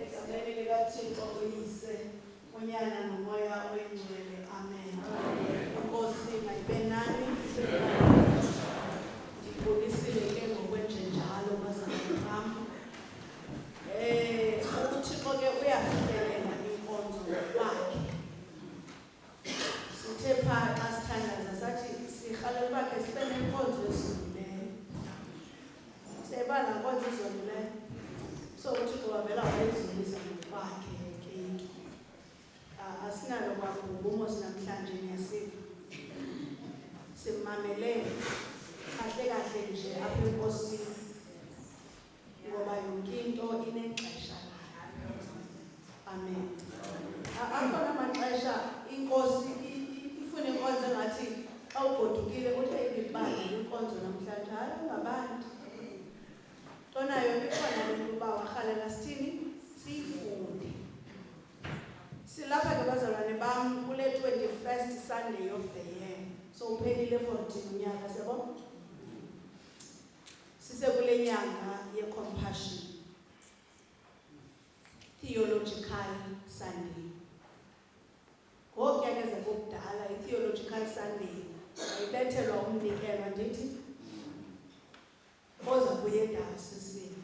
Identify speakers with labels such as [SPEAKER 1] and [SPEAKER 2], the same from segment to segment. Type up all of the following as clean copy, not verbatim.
[SPEAKER 1] egameni likaThixo uyise unyana nomoya oyingcwele. Amen. Inkosi mayibe nani. Ndibulisile ke ngokwenjenjalo bazalwane bam. UThixo ke uyasithelela inkonzo yakhe. Sithe phaa xa sithandaza sathi sirhalela uba ke sibe nenkonzo ezolileyo. Seba laa nkonzo izolileyo. So uThixo wavela wayizulisa ngokwakhe ke into. Asinalo kwakubumo sinamhlanje niyasiva. Simamele kahle kahle nje apha enkosini. Ngoba yonke into inexesha layo. Amen. Akhona amaxesha inkosi ifuna inkonzo ngathi xa ugodukile uthe ibibali inkonzo namhlanje hayi ngabantu. Tonayo ikhona le nto uba warhalela sithini siyifunde. Silapha ke bazalwane bam kule 21st Sunday of the year. So uphelile 14 unyaka sebo. Sisekule nyanga ye-compassion. Theological Sunday. Ngoku ke zakudala i-Theological Sunday ayibethelwa umnikelo ndithi oza kuyedayosisini.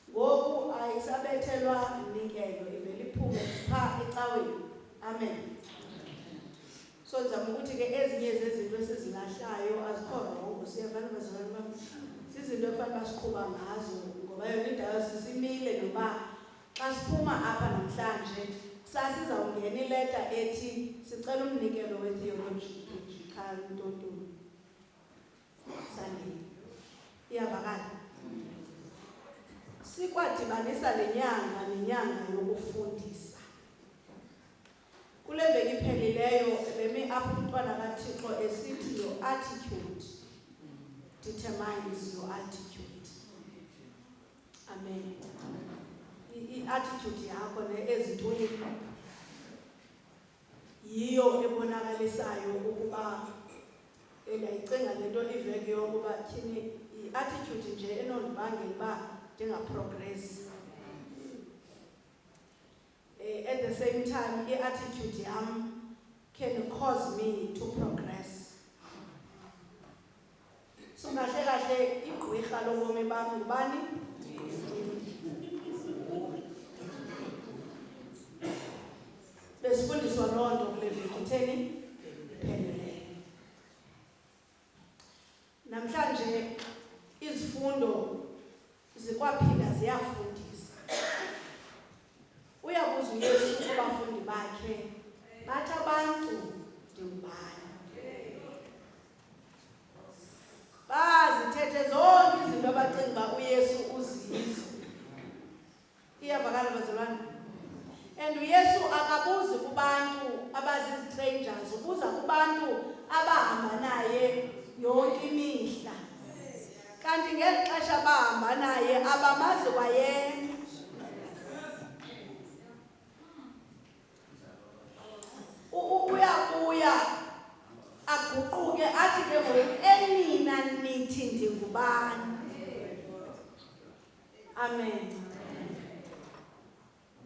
[SPEAKER 1] Ngoku ayisabethelwa umnikelo ivele iphume phaa ecaweni. Amen. So ndizama ukuthi ke ezinye zezinto esizilahlayo azikho rongo siyavana bazalwane bam. Sizinto ekufanele basiqhuba ngazo ngoba yona idayosisi imile noba xa siphuma apha namhlanje sasizawungena ileta ethi sicela umnikelo we-theological ntontoni Sunday. Iyavakala. Sikwadibanisa le nyanga nenyanga yokufundisa. Kule veki iphelileyo bemi apho umntwana kaThixo esithi your attitude determines your altitude. Amen. I-attitude yakho ezintweni yiyo ebonakalisayo ukuba endayicinga le nto iveki yokuba tyhini i-attitude nje enondibangela uba ndingaprogress. At the same time, i-attitude yam can cause me to progress. So kahle kahle igqwirha lobomi bam ngubani? Besifundiswa loo nto kule veki itheni ipheleleyo. Namhlanje izifundo zikwaphinda ziyafundisa. Uyabuza uYesu kubafundi bakhe bathi abantu ndingubani. Bazithethe zonke izinto abacinga uba uYesu uzizo. Iyavakala bazalwane. And uYesu akabuzi kubantu abazi-strangers, ubuza kubantu abahamba naye yonke imihla. Kanti ngeli xesha bahamba naye abamazi kwayena. Uyabuya aguquke athi ke ngoku enina nithi ndingubani. Amen.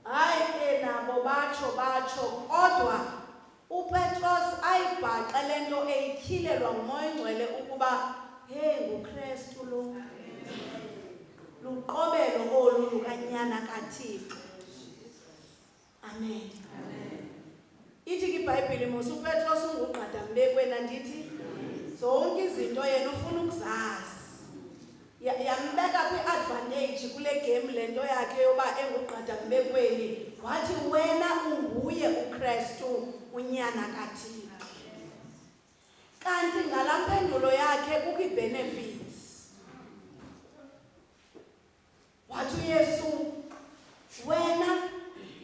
[SPEAKER 1] Hayi ke nabo batsho kodwa uPetros ayibhaqa le nto eyityhilelwa nguMoya Oyingcwele ukuba hey nguKristu lo. Luqobelo olu lukanyana kaThixo. Amen. Ithi ke iBhayibhile mos uPetros ungugqadambekweni andithi zonke izinto yena ufuna ukuzazi. Yambeka kwi-advantage kule game le nto yakhe yoba engugqadambekweni wathi wena unguye uKristu unyana kaThixo. Kanti ngala mpendulo yakhe kukho i-benefits. Wathi uYesu wena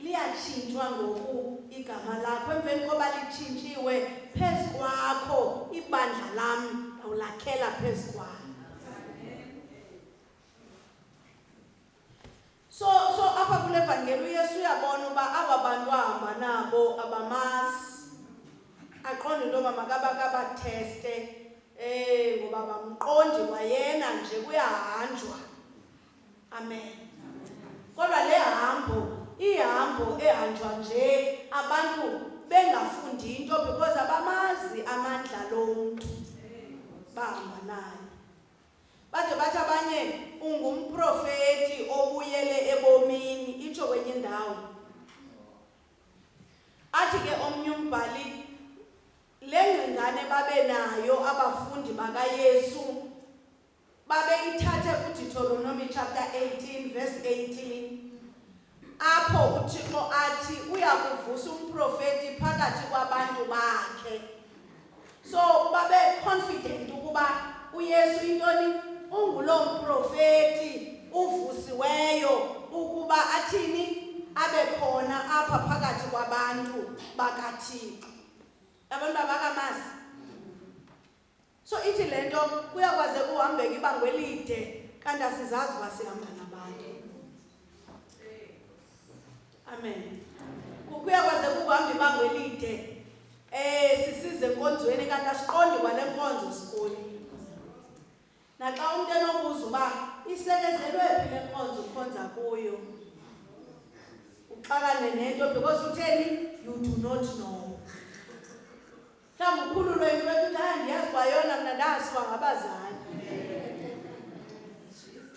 [SPEAKER 1] liyatshintshwa ngoku igama lakho emveni koba litshintshiwe phezu kwakho ibandla lam awulakhela phezu kwakho. So apha kule vangeli uYesu uyabona uba aba bantu ahamba nabo abamazi. Aqonde into yoba makabatheste ngoba bamqondi kwayena nje kuyahanjwa. Amen. Kodwa le uhambo ehanjwa nje abantu bengafundi into because abamazi amandla lomuntu bahamba naye. Bade bathi abanye ungumprofeti obuyele ebomini itsho kwenye indawo. Athi ke omnye umbhali le ngcingane babe nayo abafundi bakaYesu babeyithathe kuDeuteronomy chapter 18 verse 18 apho uThixo athi uyakuvusa umprofeti phakathi kwabantu bakhe. So babe confident ukuba uYesu intoni ungulo mprofeti uvusiweyo ukuba athini abe khona apha phakathi kwabantu bakaThixo. Abantu bakamasi. So ithi lento kuyakwaze kuhambeke ibanga elide kanti asizazi basihamba nabantu. Amen. Kuyakwaze kuhamba ibanga elide sisize enkonzweni kanti asiqondi kwale nkonzo sikoli. Naxa umuntu enobuza uba isekezelwe phi le nkonzo ukhonza kuyo. Uxakane nento because utheni you do not know. Mhlawumbe ukhululwe into ethi ndiyazi kwayona mna ndasiwa ngabazali.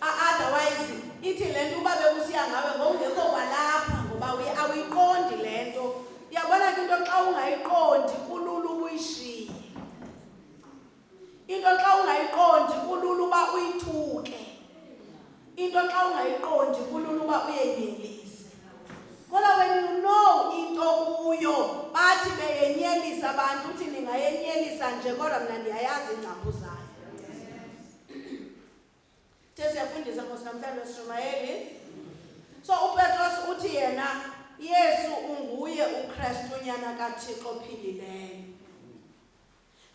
[SPEAKER 1] Otherwise ithi lento uba bekusiya ngawe ngokungekho kwalapha ngoba awuyiqondi lento. Uyabona ke into xa ungayiqondi kulula ubuyishiye. Into xa ungayiqondi kulula uba uyithuke. Into xa ungayiqondi kulula uba uyenyelise. Kodwa when you know into kuyo bathi beyenyelisa abantu uthi ningayenyelisa nje kodwa mina ndiyayazi ingcambu zayo. Siyafundisa ngosinamhlanje Shumayeli. So uPetros uthi yena Yesu unguye uKristu unyana kaThixo ophilileyo.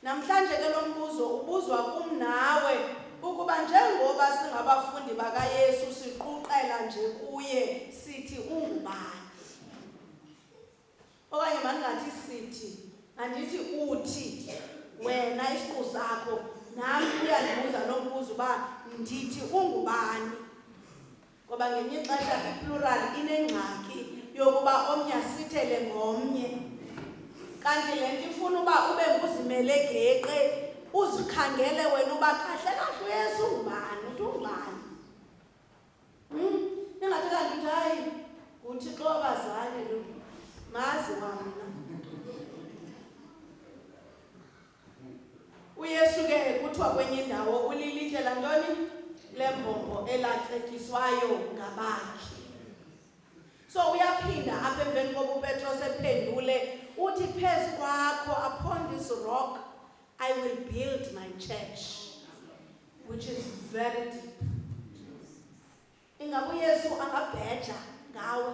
[SPEAKER 1] Namhlanje ke lo mbuzo ubuzwa kum nawe ukuba njengoba singabafundi bakaYesu siquqela nje kuye sithi ungubani. Okanye mangathi sithi andithi uthi wena isiqu sakho nami uyandibuza nombuzo uba ndithi ungubani. Ngoba ngenye ixesha iplural inengxaki yokuba omnye asithele ngomnye. Kanti lento ifuna uba ube nguzimele geqe uzikhangele wena uba kahle kahle uYesu ungubani uthi ungubani. Ningathi kanti hayi uThixo wabazali lo mazi wamna. uYesu ke kuthiwa kwenye indawo ulilithe lantoni lembongo elacetyiswayo ngabakhi. So uyaphinda apha emveni koba uPetros ephendule uthi phezu kwakho upon this rock I will build my church, which is very deep. Ingabe uYesu angabheja ngawe.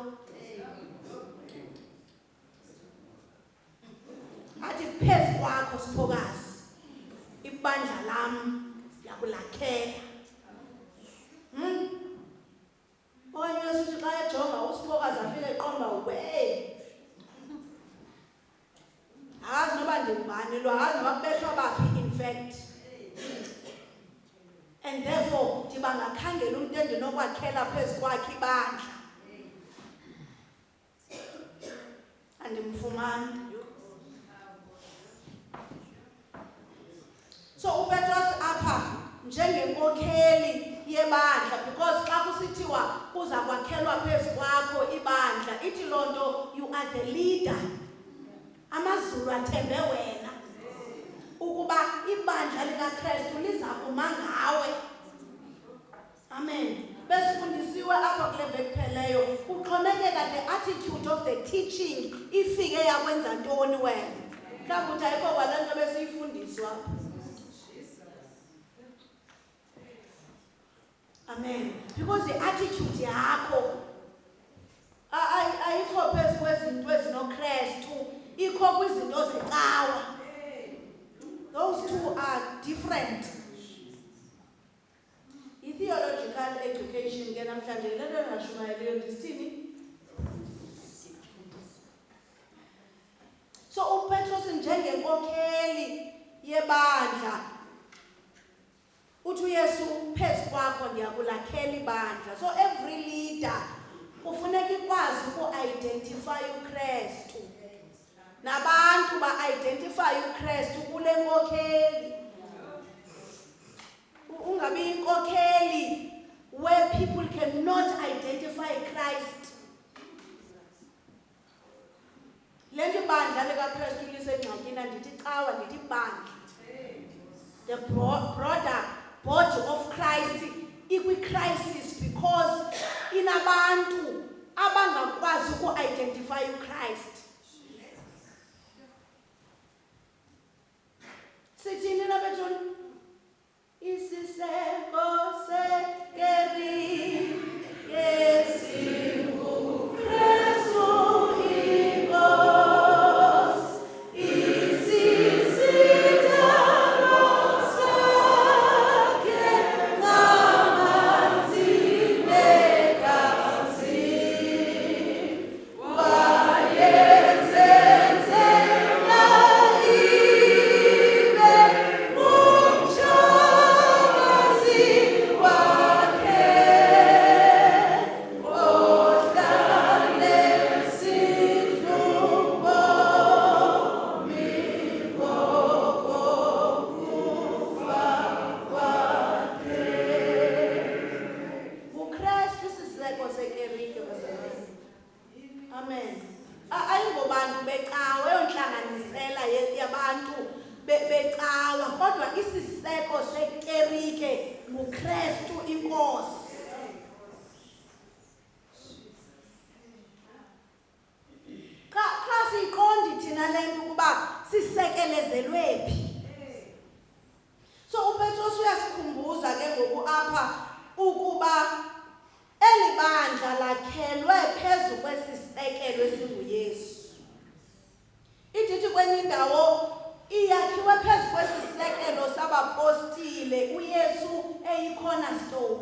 [SPEAKER 1] Athi phezu kwakho siphokazi ibandla lam yakulakhela. Okanye uYesu uthi xa ejonga usiphokazi afike eqonda we. Akazi noba ndingubani lo, akazi noba kubethwa baphi in fact. And therefore ndibangakhangela umuntu endinokwakhela phezu kwakhe ibandla. Andimfumani. So uPetros apha njengenkokheli yebandla because xa kusithiwa kuza kwakhelwa phezu kwakho ibandla ithi loo nto you are the leader. Amazulu athembe wena ukuba ibandla likaKristu liza kuma ngawe. Amen. Besifundisiwe apha kule veki pheleyo kuxhomekeka the attitude of the teaching ifike yakwenza ntoni wena. Mhlawumbi uthi ayikho kwale nto besiyifundiswa. Amen. Because the attitude yakho ayikho phezu kwezinto ezinoKristu, ikho kwizinto zecawa. Those two are different. I-theological education ke namhlanje le nto engashumayeliyo ndisithini? So uPetros njengenkokheli yebandla uthi uYesu phezu kwakho ndiyakulakhela ibandla. So every leader kufuneka ikwazi uku-identify ba-identify uKristu. Nabantu ba-identify uKristu kule nkokheli. Ungabi inkokheli where people cannot identify Christ. Le nto ibandla likaKristu lisengxakini andithi cawa ndithi bandla. The broader body of Christ ikwi-crisis because inabantu abangakwazi uku-identify uKristu. Sithini na bethuna? Isiseko sekeri yesingu Kristu inkosi isisitalo sakhe ngamanzi negazi wayezenzela ibe ngumtshakazi wakhe ohlale sidlubo mingokokufa kwakhe. uKristu siseko sekerike bazalwane. Amen. Ayingobantu becawa yonhlanganisela yabantu becawa kodwa isiseko sekerike nguKristu inkosi. Xa siyiqondi thina le nto ukuba sisekelezelwe phi. So uPetros uyasikhumbuza ke ngoku apha ukuba eli bandla lakhelwe phezu kwesisekelo esinguYesu. Idithi kwenye indawo iyakhiwe phezu kwesisekelo sabapostile uYesu eyi-cornerstone.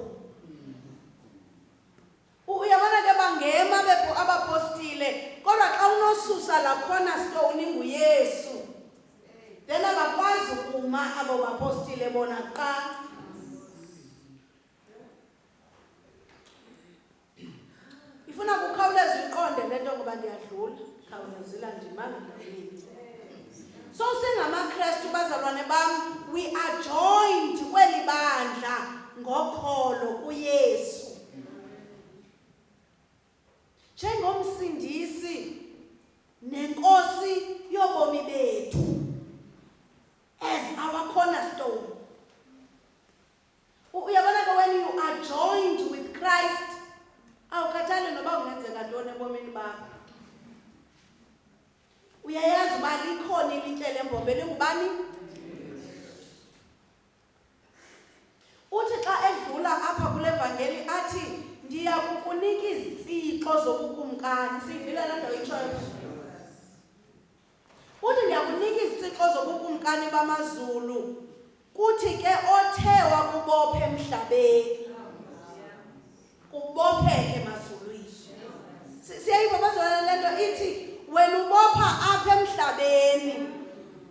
[SPEAKER 1] Uyabona ke bangema abapostile kodwa xa unosusa la cornerstone inguYesu then abakwazi ukuma abo bapostile bona qa. Ifuna kukhawuleza uyiqonde le nto ngoba ndiyadlula khawulezela ndimanga ndaweni. So singamaKristu bazalwane bam, we are joined kweli bandla ngokholo kuYesu njengomsindisi nenkosi yobomi bethu as our cornerstone. Uyabona ke when you are joined with Christ awukhathali noba kungenzeka ntoni ebomini bakho. Uyayazi uba likhona ilitye lembombe lingubani? Uthi xa edlula apha kule vangeli athi ndiya kukunika izitsixo zobukumkani. Siyivile laa nto itshoyo. Uthi ndiya kunika izitsixo zobukumkani bamazulu kuthi ke othe wakubopha emhlabeni kubopheke emazulwini. Siyayiva bazalwane le nto ithi wena ubopha apha emhlabeni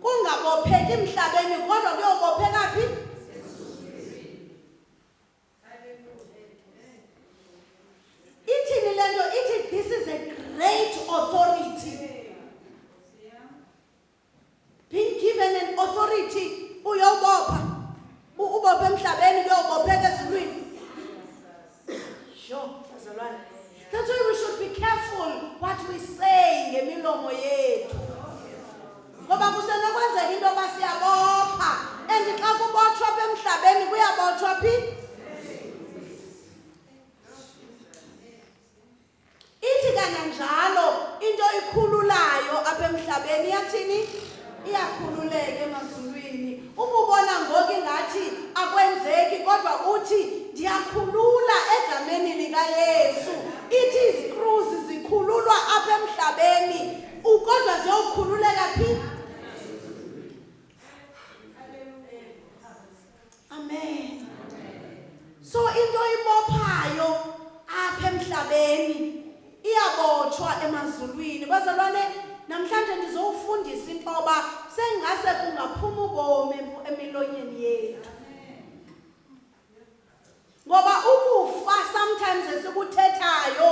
[SPEAKER 1] kungabopheki emhlabeni kodwa kuyobopheka phi? Ithini le nto? Ithi this is a great authority. Being given an authority uyobopha ubopha emhlabeni kuyobopheka ezulwini. Sure, bazalwane. That's why we should be careful what we say ngemilomo yethu. Ngoba kusenokwenzeka into yoba siyabopha and xa kubotshwa apha emhlabeni kuyabotshwa phi? Ithi kananjalo into ikhululayo apha emhlabeni yathini? Iyakhululeka emazulwini. Ububona ngoku ingathi akwenzeki kodwa uthi ndiyakhulula egameni likaYesu. Ithi izikruzi zikhululwa apha emhlabeni kodwa ziyokhululeka phi? Amen. So into ibophayo apha emhlabeni iyabotshwa emazulwini. Bazalwane, namhlanje ndizowufundisa into yoba sengase kungaphuma ubomi emilonyeni yethu. Ngoba ukufa sometimes esikuthethayo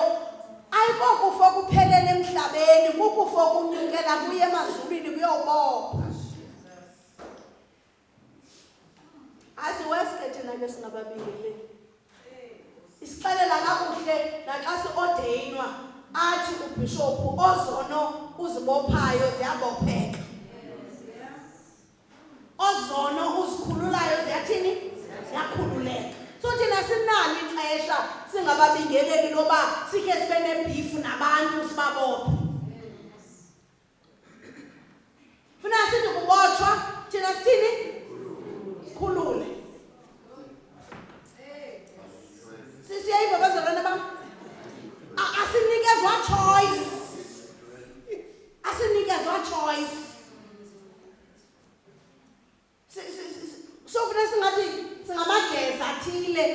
[SPEAKER 1] ayikokufa kuphelele emhlabeni. ukufo kunyukela kuye emazulwini kuyobopha. Asiweske thina ke singababingeleli. Isixelela kakuhle naxa si-ordeyinwa athi ubhishophu ozono uzibophayo ziyabopheka. Ozono uzikhululayo ziyathini? Ziyakhululeka. So thina sinalo ixesha singababingeleli loba sikhe sibe nebhifu nabantu sibabophe. Funa sithi kubotshwa thina sithini? Sikhulule. Sisiyayiva bazalwane bam. Asinikezwa choice. Asinikezwa choice. So funa singathi singamageza athile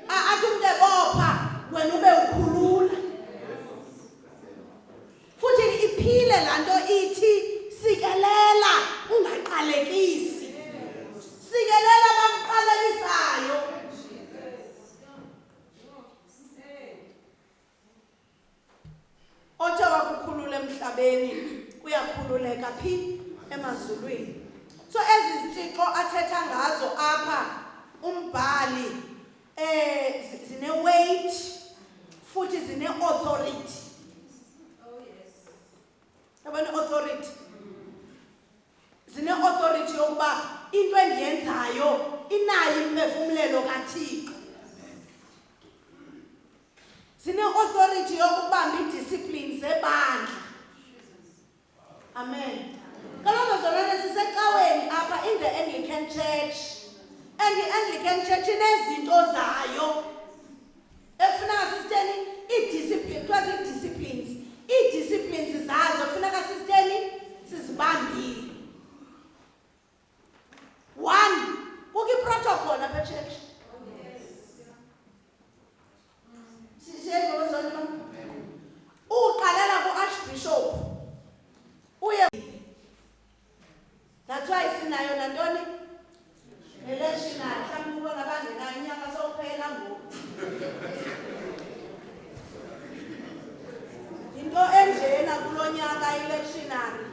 [SPEAKER 1] athi umuntu ebopha wena ube ukhulula. Futhi iphile lanto ithi sikelela ungaqalekisi. Sikelela bamqalekisayo. Othe wakukhulula emhlabeni kuyakhululeka phi emazulwini. So ezi zitixo athetha ngazo apha umbhali zine weight futhi zine authority. Oh yes. Yabona authority. Zine authority yokuba into endiyenzayo inayo imphefumlelo kaThixo. Zine authority yokubamba idiscipline zebandla. Amen. Kaloku zonke sisecaweni apha in the Anglican Church. And the Anglican Church inezinto zayo. Ekufuneka sisitheni i-discipline, kuthiwa disciplines. I-disciplines zazo kufuneka sisitheni sizibambile. One, kukho i-protocol apha e-church. Uqalela ku-Archbishop. Uye. That's why sinayo nantoni? Electionary. Mhlawumbe kuba ngabangenayo unyaka sowuphela ngoku. Into enjena kulo nyaka electionary.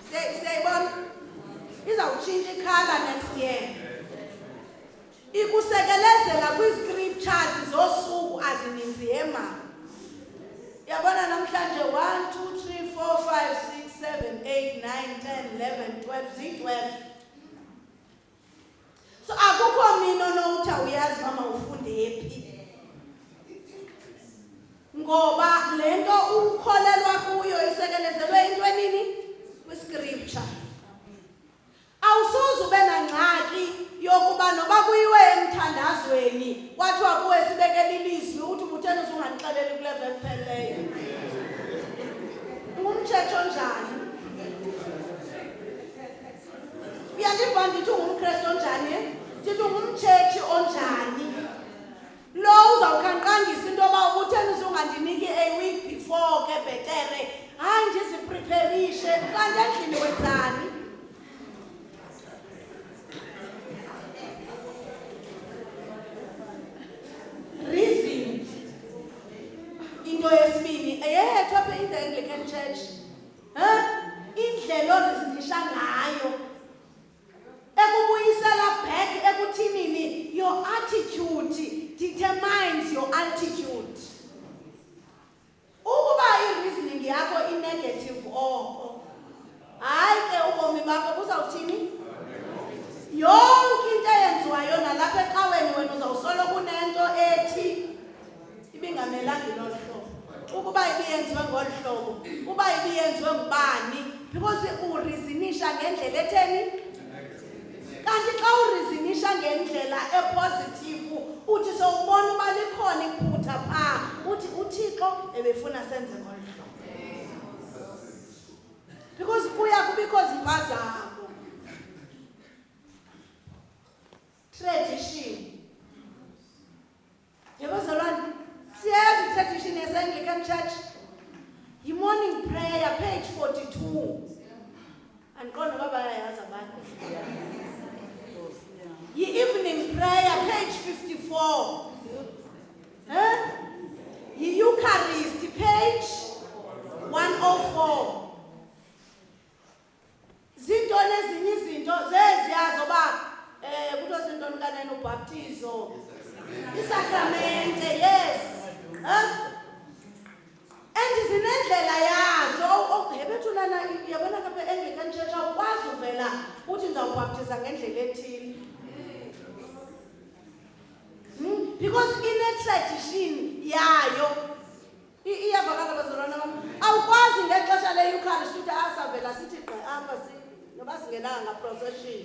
[SPEAKER 1] Siyayibona? Izawutshintsha ikhala next year. Ikusekelezela kwi-scriptures zosuku azininzi yema. Yabona namhlanje 1 2 3 4 5 6 7 8 9 10 11 12 12. So akukho mina onowuthi uyazi mama ufunde phi. Ngoba lento ukholelwa kuyo isekelezelwe into enini? Kwi-scripture. Awusoze ube nangxaki yokuba noba kuyiwe emthandazweni kwathiwa kuwe sibekele ilizwi uthi ubutheni uzungandixeleli kule veki pheleyo. Ngumthetho onjani? Uyandiva ndithi ungumKrestu onjani? Ndithi ungumtshetshi onjani? Lo uzawukhanqangisa into yoba ubutheni uzungandiniki a week before ke bhetere. Hayi ndizipreparishe kanti endlini wenzani? Reason. Into yesibini eyethu apha in the Anglican Church. Indlela orizinisha ngayo. Ekubuyisela back ekuthinini your attitude determines your altitude. Ukuba i-reasoning yakho i-negative oko. Hayi ke ubomi bakho buzawuthini? Yonke into eyenziwayo nalapha ecaweni wena uzawusoloko unento ethi ibingamelanga lolu hlobo. Ukuba ibiyenziwe ngolu hlobo, uba ibiyenziwe ngubani, because urizinisha ngendlela etheni? Kanti xa urizinisha ngendlela epositive uthi sowubona uba likhona iphutha phaa uthi uThixo ebefuna senze ngolu hlobo. Because kuya kubikho zimpazamo. Tradition. Yabazalwane, siyazi tradition yase-Anglican Church. Yi-morning prayer, page 42. Andiqonda uba bayayazi abantu. Yi-evening prayer, page 54. Yi-Eucharist, page 104. Anglican Church awukwazi uvela uthi ndizawubhaptiza ngendlela ethile. Because ine-tradition yayo iyavakala bazalwana bam. Awukwazi ngexesha le-Eucharist uthi asavela sithi gqi apha noba singenanga nga-procession.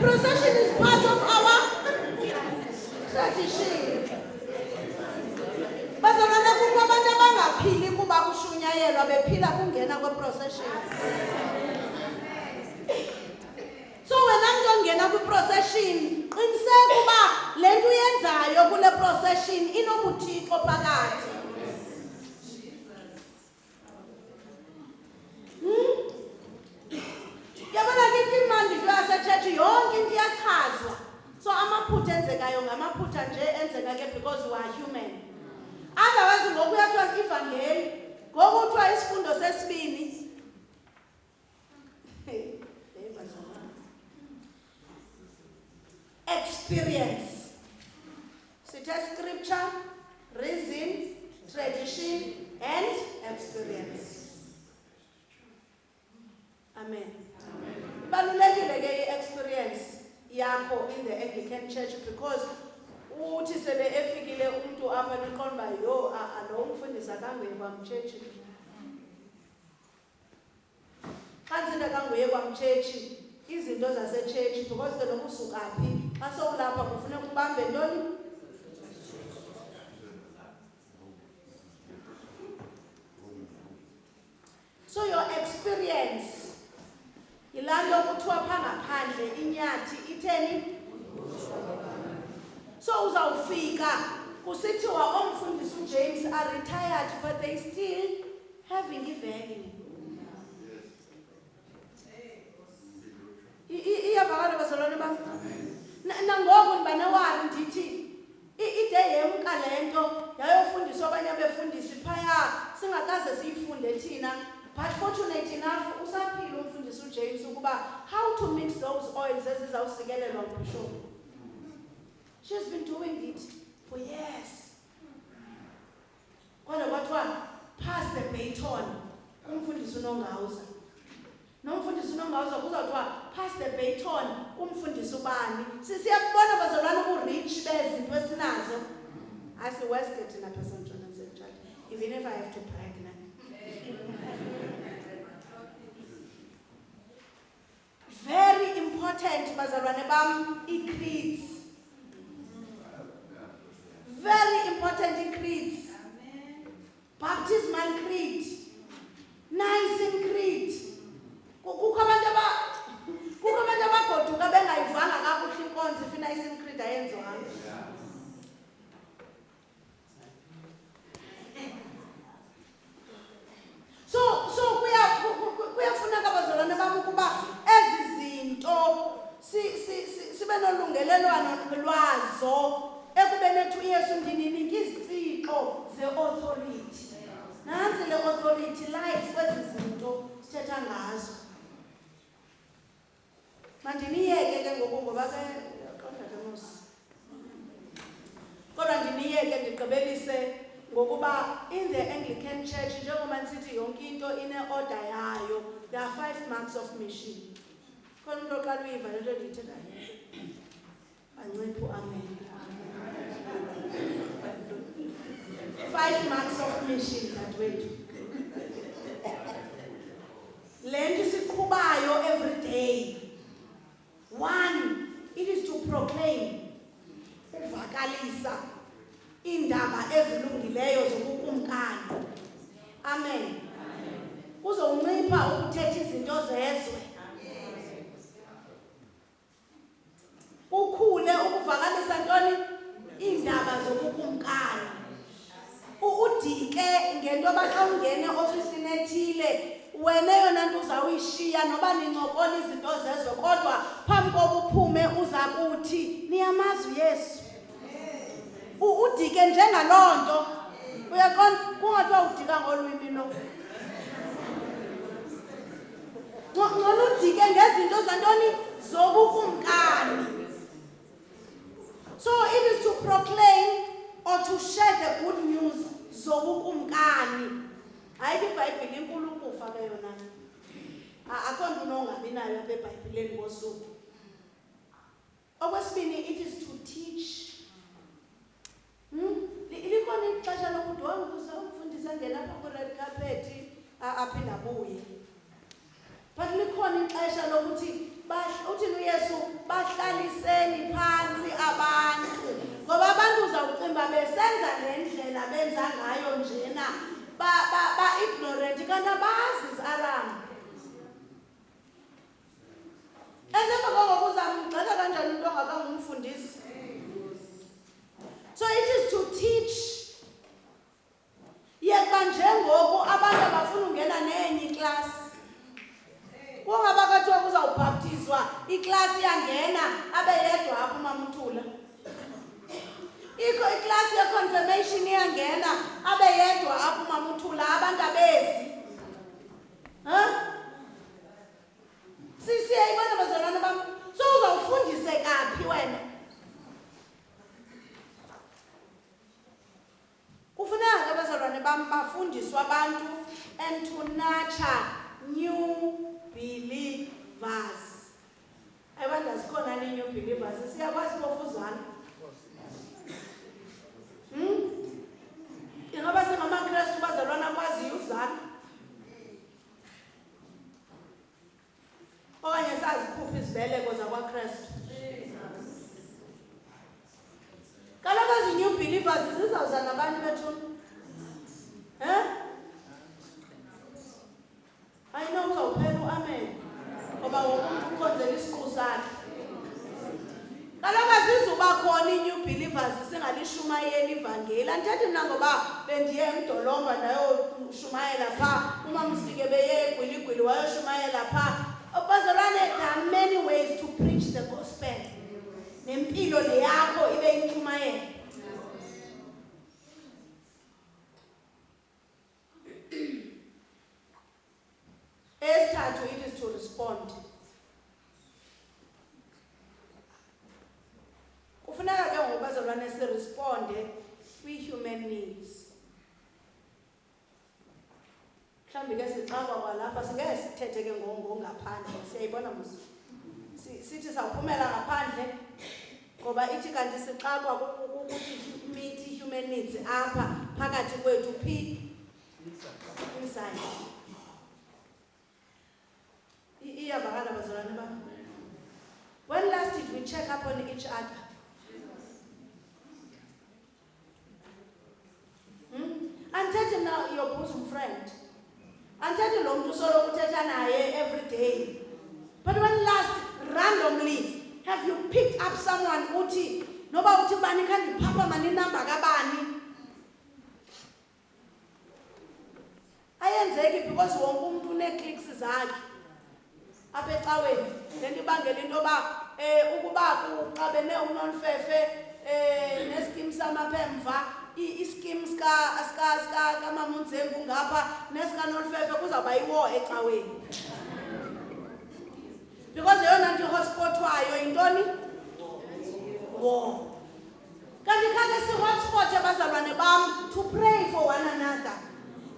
[SPEAKER 1] Procession is part of our tradition. Bazalwana kukho abantu abangaphili kuba kushunyayelwa bephila kungena kwe-procession. So wena mntu ongena kwi-procession qiniseka uba le nto uyenzayo kule procession inobuthixo phakathi. Yabona kithi imandi into yasetshetshi yonke into iyachazwa. So amaphutha enzekayo ngamaphutha nje enzeka ke because we are human. Otherwise ngoku uyathiwa ivangeli, ngoku kuthiwa isifundo sesibini. Experience. Sithe scripture, reason, tradition and experience. Amen. Balulekile ke i-experience yakho in the Anglican Church because uthi sele efikile umuntu apha niqonda yo lo umfundisi akanguye kwamtshetshi. Kanti akanguye kwamtshetshi izinto zasetshetshi because ke lokhu usukaphi xa sowulapha kufuneka ubambe ntoni? So your experience yilaa nto kuthiwa phaa ngaphandle inyathi itheni? So uzawufika kusithiwa omfundisi uJames are retired but they still having iveli. Iyavakala bazalwane bam. Nangoku ndibanewari ndithi ide yemka le nto yayofundiswa abanye abefundisi phaya singakaze siyifunde thina. But fortunate enough, usaphila umfundisi uJames ukuba how to mix those oils ezizawusikelelwa ngumshoko. She's been doing it for years. Kodwa kwathiwa pass the baton kumfundisi uNongawuza. Nomfundisi uNongawuza kuzawuthiwa pass the baton kumfundisi ubani. Siyabona bazalwana ubu-rich bezinto esinazo. Asi Westgate na St. John and St. Church. Even if I have to brag now. Very important, bazalwane bam, i-creeds. Very important i-creeds. Baptismal creed. Nicene creed. Kukho abantu abagoduka bengayivanga kakuhle inkonzo if i-Nicene creed ayenziwanga. So kuyafuneka bazalwane bam ukuba ezi zinto sibe nolungelelwano lwazo ekubeni ethu uYesu ndininike izitsixo ze-authority. Nansi le authority life kwezi zinto sithetha ngazo. Mandiniyeke ke ngoku ngoba ke qonda ke mos. Kodwa ndiniyeke ndigqibelise ngokuba in the Anglican Church njengoba nsithi yonke into ine-order yayo. There are 5 marks of mission. Khona umuntu oqala uyiva le nto ndiyithethayo. Bancipho amen. 5 marks of mission dadewethu. Le nto siqhubayo every day. 1, it is to proclaim. Uvakalisa indaba ezilungileyo zokukumkani. Amen. Uzoncipha ukuthetha izinto zezwe. Ukhule ukuvakalisa ntoni? Indaba zokukumkani. Udike ngento abaxa ungene ofisini ethile wena yona nto uzawuyishiya noba nincokola izinto zezwe kodwa phambi koba uphume uza kuthi niyamazi uYesu. Udike njengaloo nto uyaqonda kungathiwa udika ngolwimi lo. Ngcono udike ngezinto zantoni zobukumkani. So it is to proclaim or to share the good news zobukumkani. Hayi iBhayibhile inkulu ukufa ke yona. Akho nto unongabi nayo apha eBhayibhileni ngosuku. Okwesibini, it is to teach. Likhona ixesha lokuthi wambuza umfundisi angena apha ku-red carpet aphinde abuye. But likhona ixesha lokuthi uthini uYesu bahlaliseni phansi abantu. Ngoba abantu uzawucimba besenza nendlela benza ngayo njena ba-ignorant kanti abazi isalam. Endefa ngoku uzamgxeka kanjani umuntu ongakangumfundisi? So it is to teach. Yekuba njengoku abantu abafuna ungena nenye iklasi. Kungaba kathiwa kuzawubhaptizwa iklasi iyangena abe yedwa apho uMamthula. Ikho iklasi ye-confirmation iyangena abe yedwa apho uMamthula abantu abezi. Siyayibona bazalwane bam. So uzawufundise kaphi wena? Kufuneka ke bazalwane bam bafundiswe abantu and to nurture new believers. Abantu asikhona new believers. Siyakwazi ukufuzana. Ingaba singamaKristu bazalwane akwazi uzana. Okanye sazikhupha izibeleko zakwaKristu. Kaloku ezi new believers zizawuza nabantu bethu. Ayinokuzawuphela uamen. Ngoba wonke umuntu ukhonzela isiqu sakhe. Kaloku azizuba khona i-new believers singanishumayeli ivangeli. Andithethi mna ngoba bendiye emdolomba ndayoshumayela phaa. Umamsike beye eGwiligwili wayoshumayela phaa. Bazalwane, there are many ways to preach the gospel. Nempilo le yakho ibe intshumayelo. Esithathu, it is to respond. Kufuneka ke ngoku bazalwane siresponde kwi-human needs. Mhlawumbi ke sixakwa kwalapha singeke sithethe ke ngongaphandle. Siyayibona musi. Sithi sawuphumela ngaphandle ngoba ithi kanti sixakwa ukuthi meet human needs apha phakathi kwethu inside. Iyavakala bazalwane bam. When last did we check up on each other? Andithethi mna your bosom friend. Andithethi lo mntu solo uthetha naye every day. But when last randomly have you picked up someone uthi noba uthi bani khandiphapha mani inamba kabani? Ayenzeki because wonke umuntu une-clicks zakhe apha ecaweni. Le nto ibangela into yoba ukuba kuxabene uNonfefe neskim samaphemva iskim kamama uNzembu ngapha nesikaNonfefe kuzawuba iwar ecaweni. Because yona nto ihotspotwayo yintoni? War. Kanti khake si-hotspot abazalwane bam to pray for one another.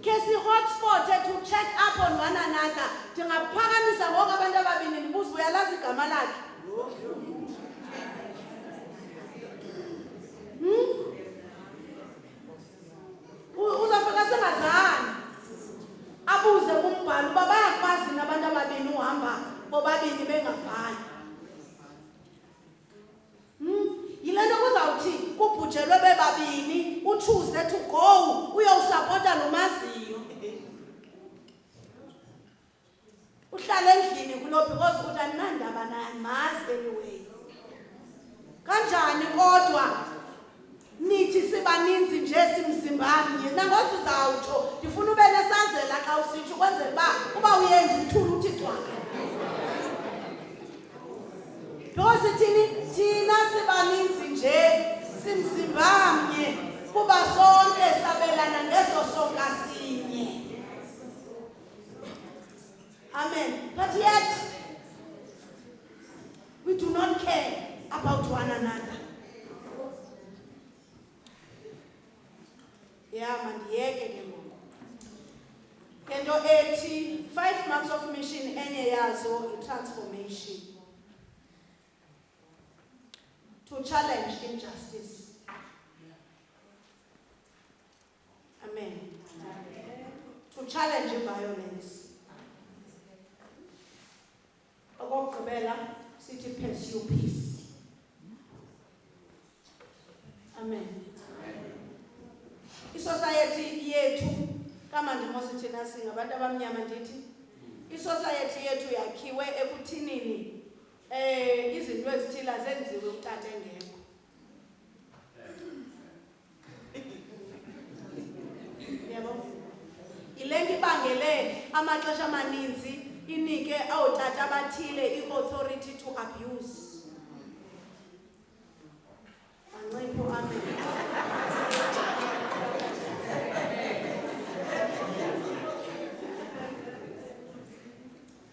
[SPEAKER 1] Ke si-hotspot to check up on one another. Ndingaphakamisa ngoku abantu ababini ndibuze uyalazi igama lakhe. Uzafika singazani. Abuze kumbhalo uba bayakwazi nabantu ababini uhamba bobabini bengavani. Yile nto kuzawuthi kubhujelwe bebabini uchoose to go uyowusapota nomaziyo. Uhlala endlini kulo because uthi andinandaba naye mazi anyway. Kanjani kodwa nithi sibaninzi nje simzimbamnye nangoku sizawutsho ndifuna ube nesazela xa usitsho ukwenzela uba uyenza uthula uthi cwaka. Because thina sibaninzi nje simzimbamnye kuba sonke sabelana ngeso sonka sinye. Amen. But yet we do not care about one another. Yeah, mandiyeke ke ngoku. Lento ethi 5 months of mission enye yazo transformation. To challenge injustice. Amen. To challenge violence. Okugqibela sithi pursue peace. Amen. Isociety yethu kama ndimosi thina singabantu abamnyama ndithi isociety yethu yakhiwe ekuthinini izinto ezithila zenziwe utata engekho. Yebo. Ile nto ibangele amaxesha amaninzi inike awutata abathile i-authority to abuse. Ancipho, amen.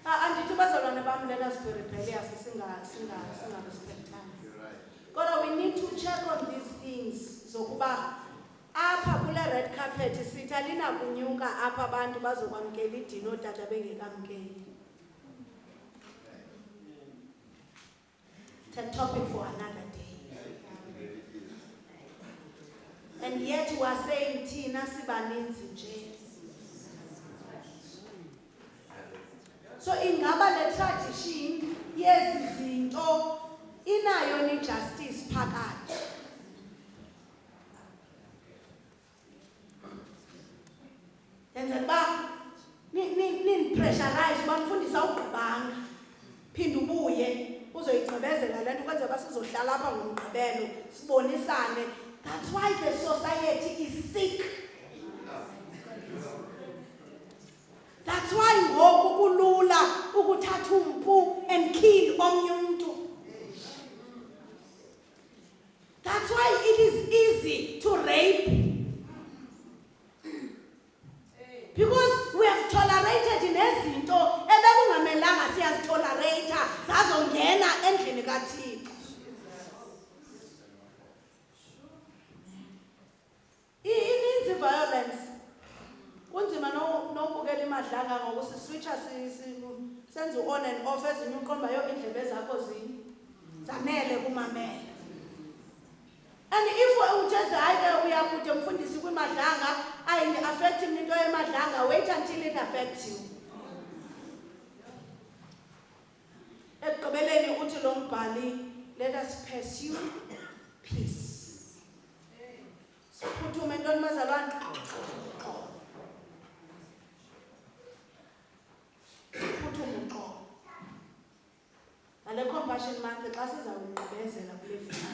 [SPEAKER 1] Andithi bazalwane bam let us be rebellious singa-respectana. Kodwa we need to check on these things zokuba apha kule red carpet sithi alinakunyuka apha abantu bazokwamkela idini ootata bengekamkeli. It's a topic for another day. And yet we are saying thina sibaninzi nje. So ingaba le tradition yezi zinto inayo ni justice phakathi. Yenza ba ni pressurize bamfundisa ugqibanga. Phinda ubuye uzoyigqibezela lento kwenza basizohlala apha ngomgqibelo sibonisane. That's why the society is sick. That's why ngoku kulula ukuthatha umpu and kill omnye umuntu. That's why it is easy to rape. Because we have tolerated nezinto ebekungamelanga siyazitolerate zazongena endlini kaThixo. Ininzi violence. Kunzima nobukela imadlanga ngoku siswitcha senze on and off ezinye uqombayo indlebe zakho zanele kumamela. And if uthethe hayi uyakude mfundisi kwimadlanga ayi-affect into yemadlanga, wait until it affects you. Ekugqibeleni uthi lo mbhali, let us pursue peace. Siphuthume ntoni bazalwane? Siphuthume uxolo. Nale compassion month xa sizawugqibezela kule veki.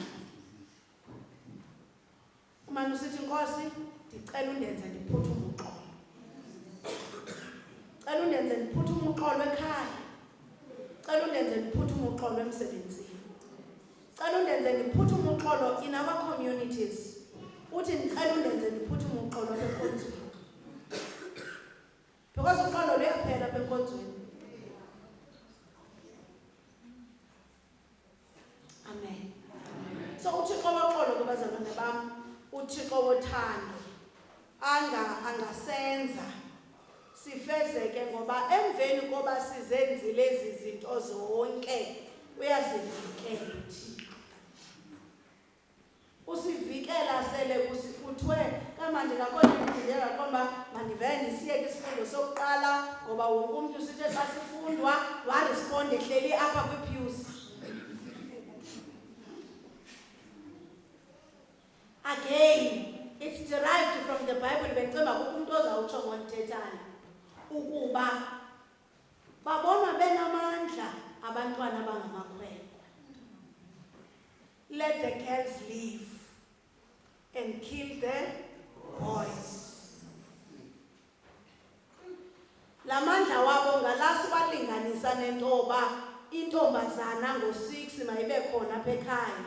[SPEAKER 1] Umane usithi Nkosi ndicela undenze ndiphuthume uxolo. Cela undenze ndiphuthume uxolo ekhaya. Cela undenze ndiphuthume uxolo emsebenzini. Cela undenze ndiphuthume uxolo in our communities. Uthi ndicela undenze ndiphuthume uxolo enkonzweni. Because uxolo luyaphela apha enkonzweni. Amen. So uThixo woxolo kubazalwane bam, uThixo wothando angasenza sifezeke ngoba emveni koba sizenzile lezi zinto zonke uyazivikela uThixo. Usivikela sele kuthiwe kamanje ngakhona indlela yaqomba mandivele ndisiyeke isifundo sokuqala ngoba wonke umuntu sithe xa sifundwa waresponde ehleli apha kwipews. Again, it's derived from the Bible. Bengceba umuntu ozawutsho ngokuthethana ukuba babona benamandla abantwana abangamakhwenkwe. Let the girls live and kill the boys. Lamandla wabo ngalasi balinganisa nentoba intombazana ngo-6 mayibe khona apha ekhaya.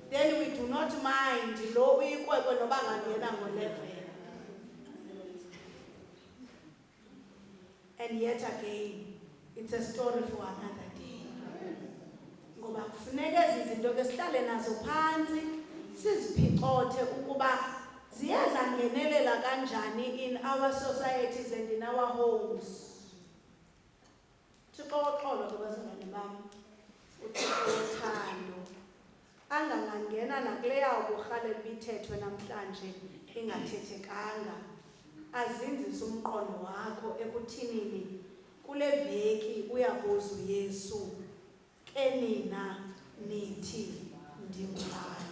[SPEAKER 1] Then we do not mind lo uyikwekwe noba ngangena ngo-11. And yet again, it's a story for another day. Ngoba kufuneka ezi zinto ke sihlale nazo phansi siziphicothe ukuba ziyazangenelela kanjani in our societies and in our homes. Thixo woxolo ke bazingane bam, uThixo wothando angangena nakuleya ukurhalela ibithethwe namhlanje ingathethekanga, azinzise umqondo wakho ekuthinini kule veki uyabuza uYesu, ke nina nithi ndingubani?